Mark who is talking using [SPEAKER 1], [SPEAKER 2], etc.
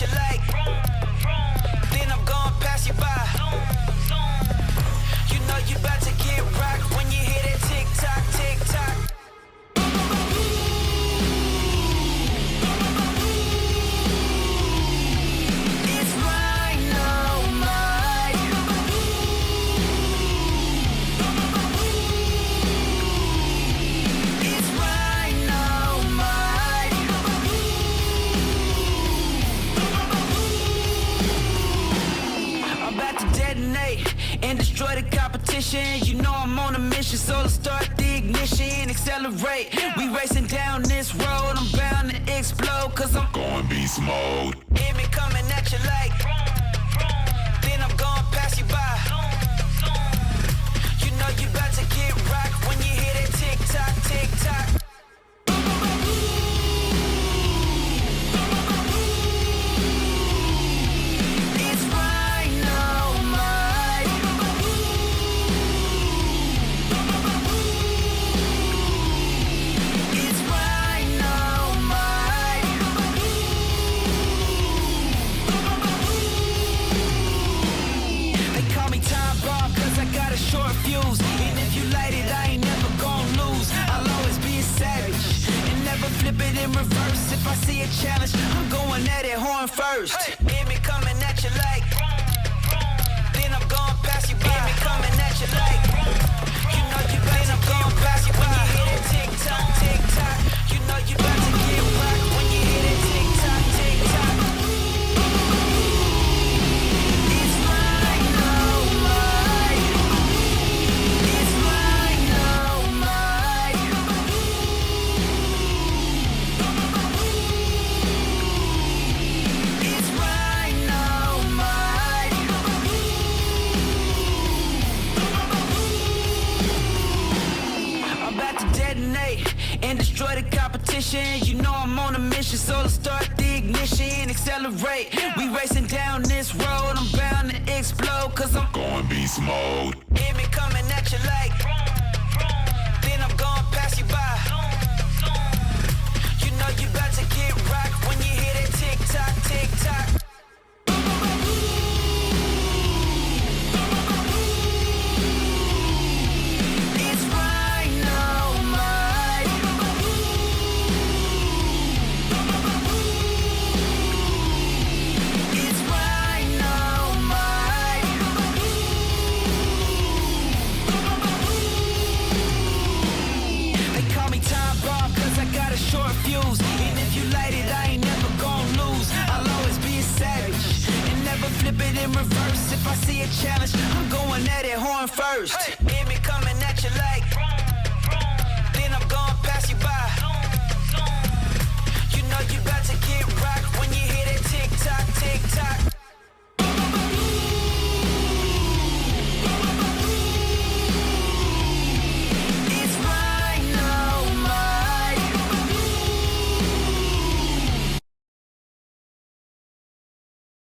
[SPEAKER 1] at you like, then I'm gonna pass you by. You know you about to get rocked when you hear that tick tock, tick tock. It's Rhinomite. It's Rhinomite. I'm about to detonate and destroy the competition. You know I'm on a mission, so let's start the ignition, accelerate. We racing down this road, I'm bound to explode, cause I'm
[SPEAKER 2] Going beast mode.
[SPEAKER 1] hear me coming at you like, then I'm gonna pass you by. You know you about to get rocked when you hear that tick tock, tick tock. It's Rhinomite. It's Rhinomite. They call me time bomb cause I got a short fuse. And if you light it, I ain't never gonna lose. I'll always be a savage and never flip it in reverse. If I see a challenge, I'm going at it horn first. Hear me coming at you like, then I'm gonna pass you by. Hear me coming at you like, you know you about to gonna pass you by. When you hear that tick tock, tick tock, you know you about to get rocked. When you hear that tick tock, tick tock. It's Rhinomite. It's Rhinomite. It's Rhinomite. I'm about to detonate and destroy the competition. You know I'm on a mission, so let's start the ignition, accelerate. We racing down this road, I'm bound to explode, cause I'm
[SPEAKER 2] Going beast mode.
[SPEAKER 1] hear me coming at you like, then I'm gonna pass you by. You know you about to get rocked when you hear that tick tock, tick tock. It's Rhinomite. It's Rhinomite. They call me time bomb cause I got a short fuse. And if you light it, I ain't never gonna lose. I'll always be a savage and never flip it in reverse. If I see a challenge, I'm going at it horn first. Hear me coming at you like,